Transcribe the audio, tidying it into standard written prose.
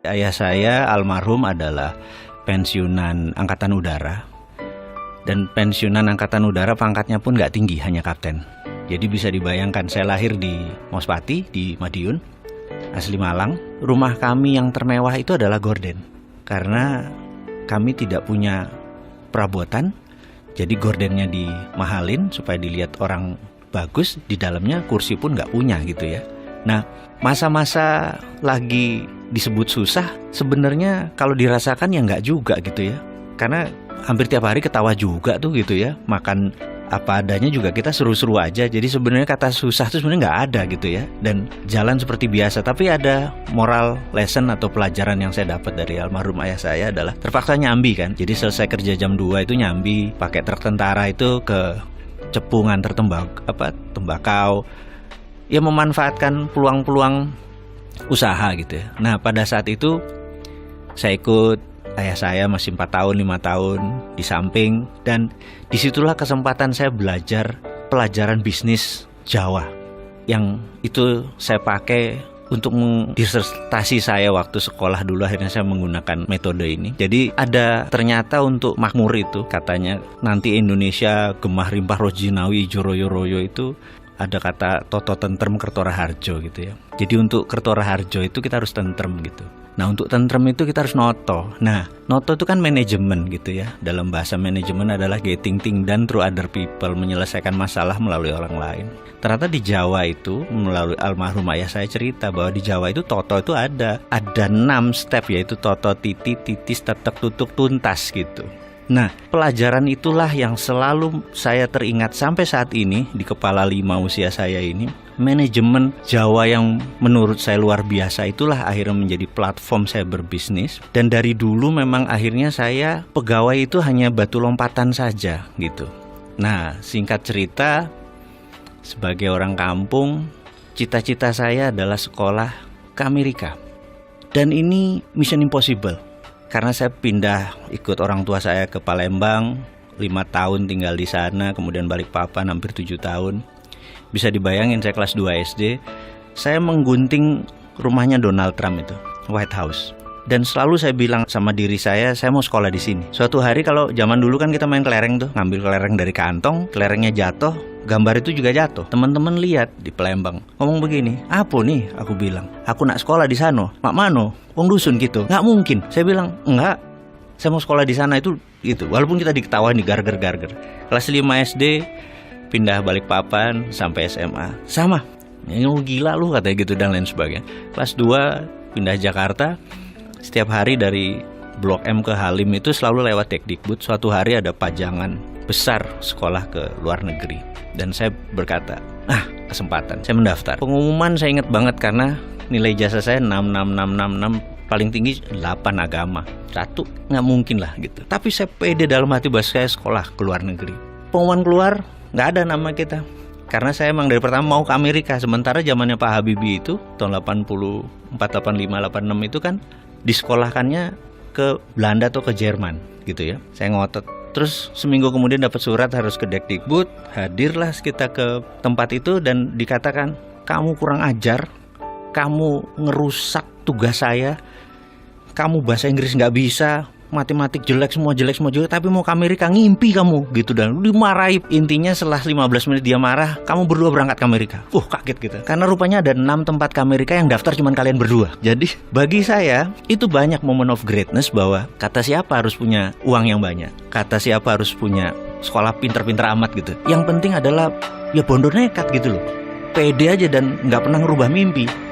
Ayah saya almarhum adalah pensiunan Angkatan Udara. Dan pensiunan Angkatan Udara pangkatnya pun nggak tinggi, hanya kapten. Jadi bisa dibayangkan, saya lahir di Mospati, di Madiun, asli Malang. Rumah kami yang termewah itu adalah gorden. Karena kami tidak punya perabotan, jadi gordennya dimahalin supaya dilihat orang bagus. Di dalamnya kursi pun nggak punya gitu ya. Nah, masa-masa lagi disebut susah, sebenarnya kalau dirasakan ya nggak juga gitu ya. Karena hampir tiap hari ketawa juga tuh gitu ya. Makan apa adanya juga kita seru-seru aja. Jadi sebenarnya kata susah tuh sebenarnya nggak ada gitu ya. Dan jalan seperti biasa. Tapi ada moral lesson atau pelajaran yang saya dapat dari almarhum ayah saya adalah terpaksa nyambi kan. Jadi selesai kerja jam 2 itu nyambi pakai truk tentara itu ke Cepu nganter tembakau. Ya memanfaatkan peluang-peluang usaha gitu ya. Nah pada saat itu saya ikut ayah saya masih 4 tahun, 5 tahun di samping. Dan disitulah kesempatan saya belajar pelajaran bisnis Jawa. Yang itu saya pakai untuk disertasi saya waktu sekolah dulu. Akhirnya saya menggunakan metode ini. Jadi ada ternyata untuk makmur itu katanya nanti Indonesia gemah rimpah rojinawi ijo royo royo itu ada kata toto tentrem kertora harjo gitu ya. Jadi untuk kertora harjo itu kita harus tentrem gitu. Nah untuk tentrem itu kita harus noto. Nah noto itu kan manajemen gitu ya. Dalam bahasa manajemen adalah getting things done through other people, menyelesaikan masalah melalui orang lain. Ternyata di Jawa itu melalui almarhum ayah saya cerita bahwa di Jawa itu toto itu ada 6 step, yaitu toto, titik, titis, tetek, tutuk, tuntas gitu. Nah, pelajaran itulah yang selalu saya teringat sampai saat ini di kepala 5 usia saya ini. Manajemen Jawa yang menurut saya luar biasa itulah akhirnya menjadi platform saya berbisnis. Dan dari dulu memang akhirnya saya pegawai itu hanya batu lompatan saja gitu. Nah, singkat cerita, sebagai orang kampung, cita-cita saya adalah sekolah ke Amerika. Dan ini mission impossible. Karena saya pindah ikut orang tua saya ke Palembang, 5 tahun tinggal di sana, kemudian Balikpapan hampir 7 tahun. Bisa dibayangin saya kelas 2 SD, saya menggunting rumahnya Donald Trump itu, White House. Dan selalu saya bilang sama diri saya mau sekolah di sini. Suatu hari kalau zaman dulu kan kita main kelereng tuh, ngambil kelereng dari kantong, kelerengnya jatuh, gambar itu juga jatuh. Teman-teman lihat di Palembang, ngomong begini, apa nih? Aku bilang, aku nak sekolah di sana. Mak mano? Wong dusun gitu. Nggak mungkin. Saya bilang, enggak. Saya mau sekolah di sana itu gitu. Walaupun kita diketawain di garger-garger. Kelas 5 SD pindah Balikpapan sampai SMA. Sama. Ini gila lu katanya gitu dan lain sebagainya. Kelas 2 pindah Jakarta. Setiap hari dari Blok M ke Halim itu selalu lewat Tekdikbud. Suatu hari ada pajangan besar sekolah ke luar negeri. Dan saya berkata, kesempatan. Saya mendaftar. Pengumuman saya ingat banget karena nilai ijazah saya 6, paling tinggi 8 agama. 1, nggak mungkin lah gitu. Tapi saya pede dalam hati bahwa saya sekolah ke luar negeri. Pengumuman keluar, nggak ada nama kita. Karena saya emang dari pertama mau ke Amerika. Sementara zamannya Pak Habibie itu, tahun 84, 85, 86 itu kan disekolahkannya ke Belanda atau ke Jerman gitu ya. Saya ngotot. Terus seminggu kemudian dapat surat harus ke Dekdikbud. Hadirlah kita ke tempat itu dan dikatakan, kamu kurang ajar, kamu ngerusak tugas saya, kamu bahasa Inggris nggak bisa, matematik jelek semua, tapi mau ke Amerika, ngimpi kamu gitu. Dan dimarahi. Intinya setelah 15 menit dia marah, kamu berdua berangkat ke Amerika. Kaget gitu. Karena rupanya ada 6 tempat ke Amerika yang daftar cuma kalian berdua. Jadi bagi saya itu banyak moment of greatness, bahwa kata siapa harus punya uang yang banyak, kata siapa harus punya sekolah pinter-pinter amat gitu. Yang penting adalah ya bondo nekat gitu loh, pede aja dan nggak pernah ngerubah mimpi.